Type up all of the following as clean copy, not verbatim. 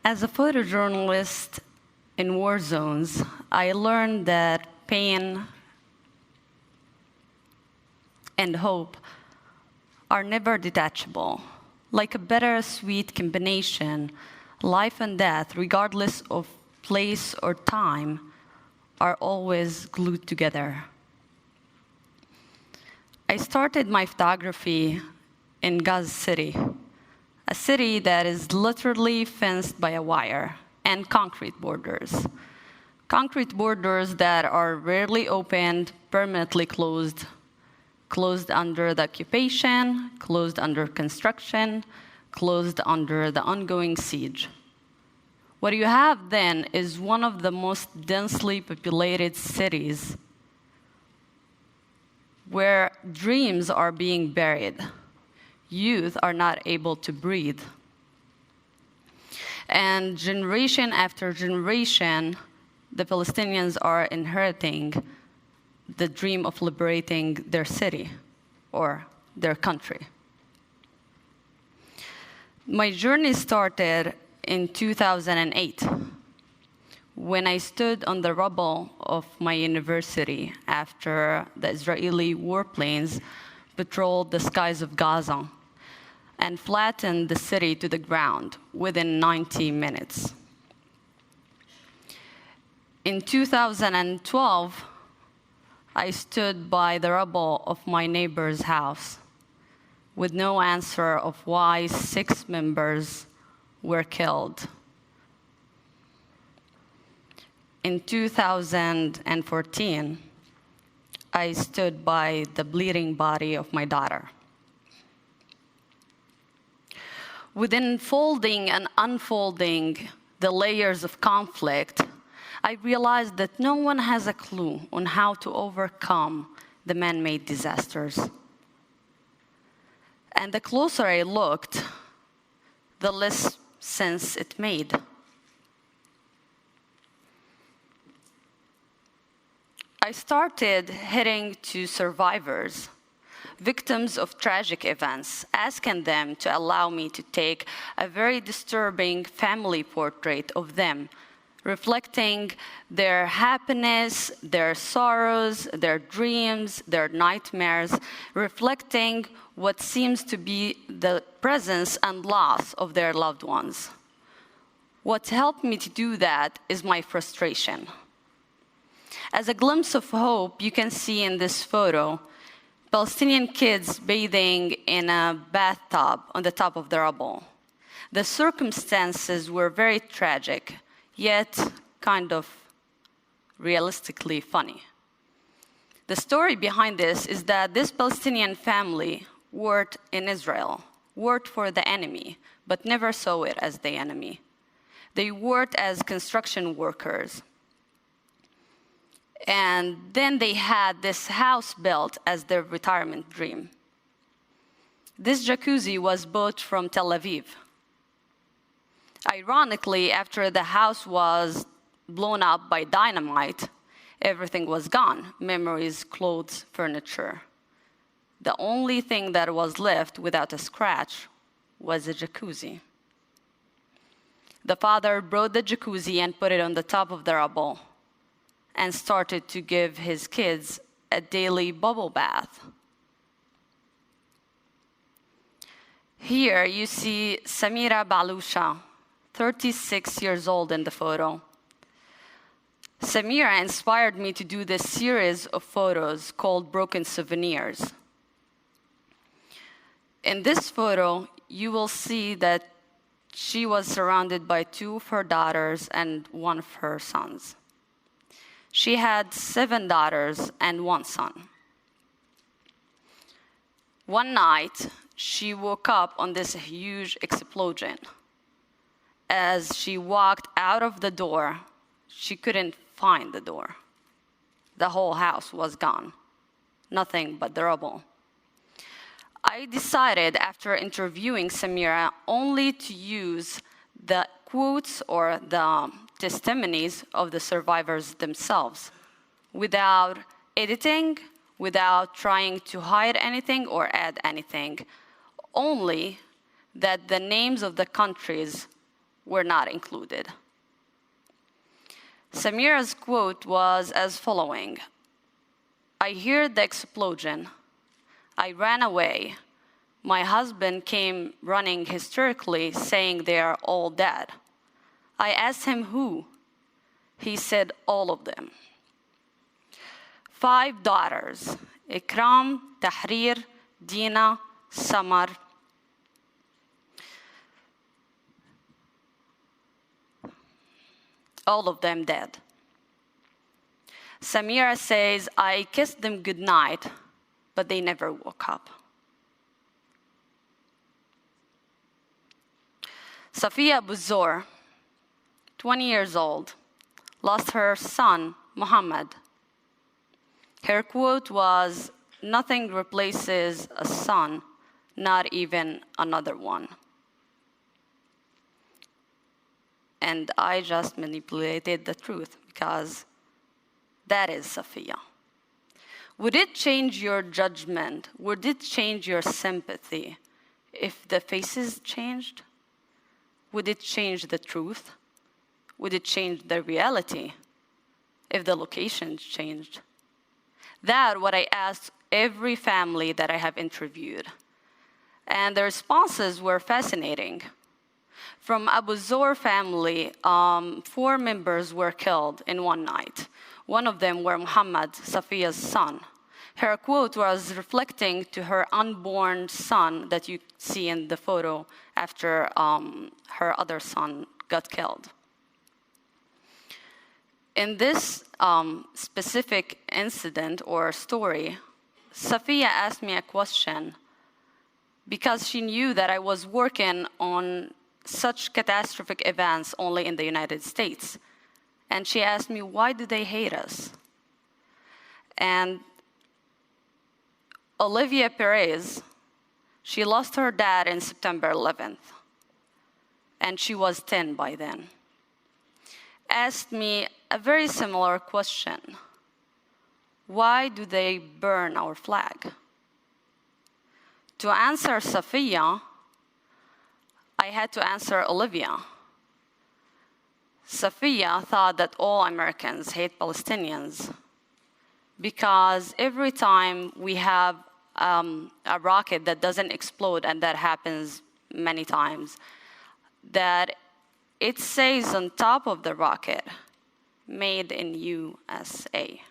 As a photojournalist in war zones, I learned that pain and hope are never detachable. Like a bittersweet combination, life and death, regardless of place or time, are always glued together. I started my photography in Gaza City, a city that is literally fenced by a wire and concrete borders. Concrete borders that are rarely opened, permanently closed, closed under the occupation, closed under construction, closed under the ongoing siege. What you have then is one of the most densely populated cities where dreams are being buried. Youth are not able to breathe. And generation after generation, the Palestinians are inheriting the dream of liberating their city or their country. My journey started in 2008 when I stood on the rubble of my university after the Israeli warplanes patrolled the skies of Gaza and flattened the city to the ground within 90 minutes. In 2012, I stood by the rubble of my neighbor's house with no answer of why 6 members were killed. In 2014, I stood by the bleeding body of my daughter. Within folding and unfolding the layers of conflict, I realized that no one has a clue on how to overcome the man-made disasters. And the closer I looked, the less sense it made. I started heading to survivors, victims of tragic events, asking them to allow me to take a very disturbing family portrait of them, reflecting their happiness, their sorrows, their dreams, their nightmares, reflecting what seems to be the presence and loss of their loved ones. What helped me to do that is my frustration. As a glimpse of hope, you can see in this photo Palestinian kids bathing in a bathtub on the top of the rubble. The circumstances were very tragic, yet kind of realistically funny. The story behind this is that this Palestinian family worked in Israel, worked for the enemy, but never saw it as the enemy. They worked as construction workers. And then they had this house built as their retirement dream. This jacuzzi was bought from Tel Aviv. Ironically, after the house was blown up by dynamite, everything was gone: memories, clothes, furniture. The only thing that was left without a scratch was a jacuzzi. The father brought the jacuzzi and put it on the top of the rubble and started to give his kids a daily bubble bath. Here you see Samira Balusha, 36 years old in the photo. Samira inspired me to do this series of photos called Broken Souvenirs. In this photo, you will see that she was surrounded by 2 of her daughters and 1 of her sons. She had 7 daughters and 1 son. One night, she woke up on this huge explosion. As she walked out of the door, she couldn't find the door. The whole house was gone, nothing but the rubble. I decided, after interviewing Samira, only to use the quotes or the testimonies of the survivors themselves, without editing, without trying to hide anything or add anything, only that the names of the countries were not included. Samira's quote was as following: "I heard the explosion. I ran away. My husband came running hysterically, saying they are all dead. I asked him who. He said all of them. 5 daughters: Ikram, Tahrir, Dina, Samar. All of them dead." Samira says, "I kissed them goodnight, but they never woke up." Safiya Buzor, 20 years old, lost her son, Mohammed. Her quote was, "Nothing replaces a son, not even another one." And I just manipulated the truth because that is Safiya. Would it change your judgment? Would it change your sympathy if the faces changed? Would it change the truth? Would it change the reality if the locations changed? That's what I asked every family that I have interviewed. And the responses were fascinating. From Abu Zor family, 4 members were killed in one night. One of them were Muhammad, Safiya's son. Her quote was reflecting to her unborn son that you see in the photo after her other son got killed. In this specific incident or story, Safiya asked me a question because she knew that I was working on such catastrophic events only in the United States. And she asked me, why do they hate us? And Olivia Perez, she lost her dad in September 11th, and she was 10 by then, asked me a very similar question. Why do they burn our flag? To answer Safiya, I had to answer Olivia. Safiya thought that all Americans hate Palestinians because every time we have a rocket that doesn't explode, and that happens many times, that it says on top of the rocket, "Made in USA."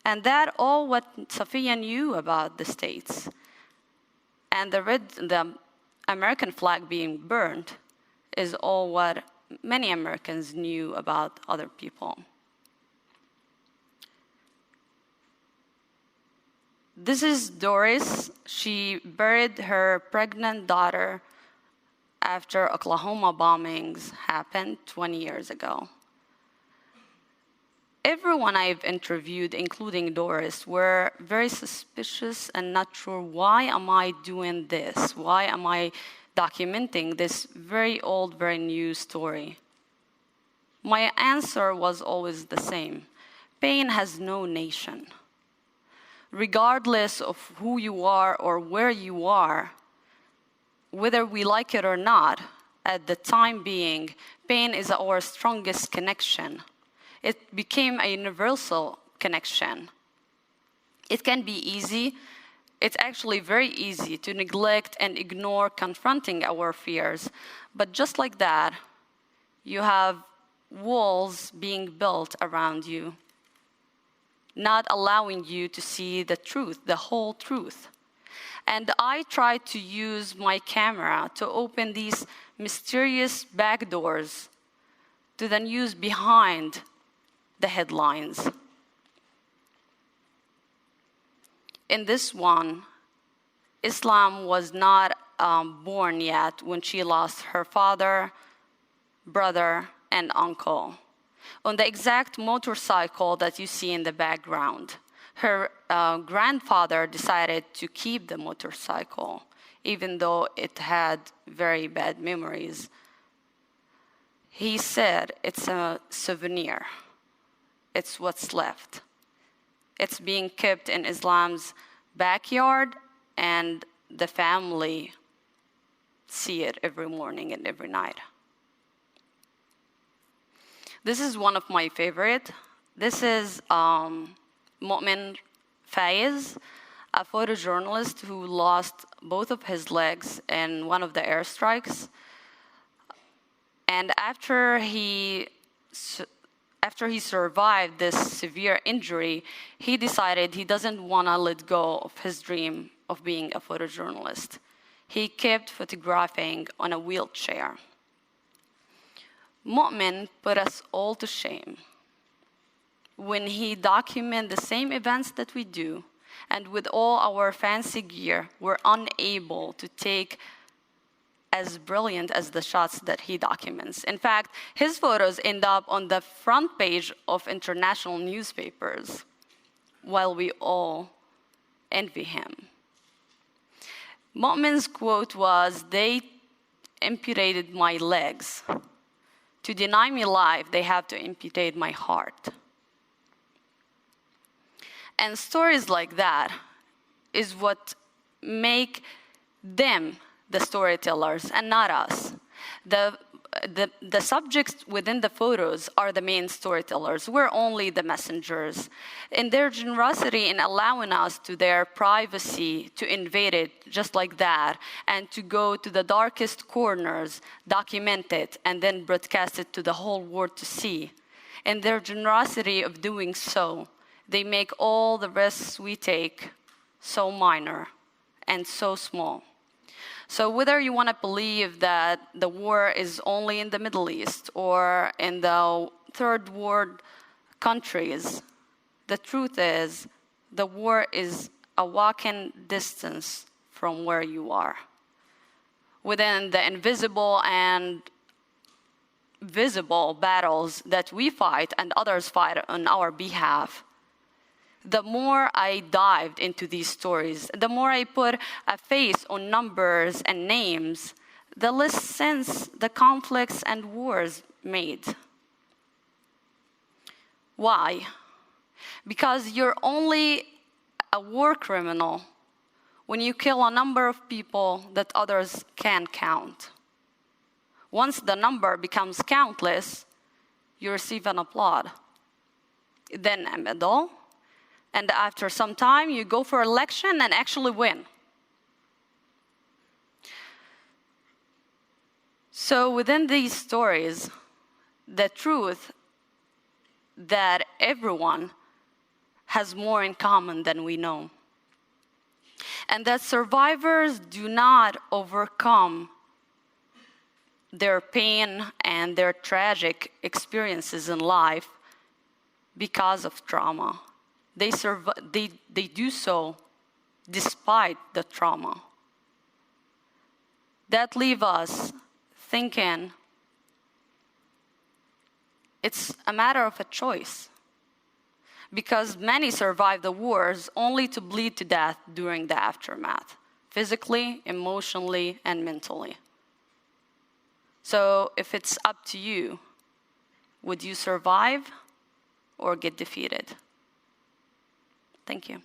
And that all what Safiya knew about the States. And the American flag being burned is all what many Americans knew about other people. This is Doris. She buried her pregnant daughter after Oklahoma bombings happened 20 years ago. Everyone I've interviewed, including Doris, were very suspicious and not sure, why am I doing this? Why am I documenting this very old, very new story? My answer was always the same. Pain has no nation. Regardless of who you are or where you are, whether we like it or not, at the time being, pain is our strongest connection. It became a universal connection. It can be easy. It's actually very easy to neglect and ignore confronting our fears. But just like that, you have walls being built around you, not allowing you to see the truth, the whole truth. And I tried to use my camera to open these mysterious back doors to the news behind the headlines. In this one, Islam was not born yet when she lost her father, brother, and uncle on the exact motorcycle that you see in the background. Her grandfather decided to keep the motorcycle, even though it had very bad memories. He said, "It's a souvenir. It's what's left. It's being kept in Islam's backyard, and the family see it every morning and every night." This is one of my favorite. This is Mu'min Faiz, a photojournalist who lost both of his legs in one of the airstrikes. And after he survived this severe injury, he decided he doesn't want to let go of his dream of being a photojournalist. He kept photographing on a wheelchair. Mu'min put us all to shame when he documented the same events that we do, and with all our fancy gear, we're unable to take as brilliant as the shots that he documents. In fact, his photos end up on the front page of international newspapers, while we all envy him. Mu'min's quote was, "They amputated my legs. To deny me life, they have to amputate my heart." And stories like that is what make them the storytellers and not us. The subjects within the photos are the main storytellers. We're only the messengers. In their generosity in allowing us to their privacy to invade it just like that, and to go to the darkest corners, document it, and then broadcast it to the whole world to see. In their generosity of doing so, they make all the risks we take so minor and so small. So whether you want to believe that the war is only in the Middle East or in the third world countries, the truth is the war is a walking distance from where you are. Within the invisible and visible battles that we fight and others fight on our behalf, the more I dived into these stories, the more I put a face on numbers and names, the less sense the conflicts and wars made. Why? Because you're only a war criminal when you kill a number of people that others can't count. Once the number becomes countless, you receive an applaud, then a medal, and after some time, you go for election and actually win. So within these stories, the truth that everyone has more in common than we know, and that survivors do not overcome their pain and their tragic experiences in life because of trauma. They do so despite the trauma. That leaves us thinking it's a matter of a choice, because many survive the wars only to bleed to death during the aftermath, physically, emotionally, and mentally. So if it's up to you, would you survive or get defeated? Thank you.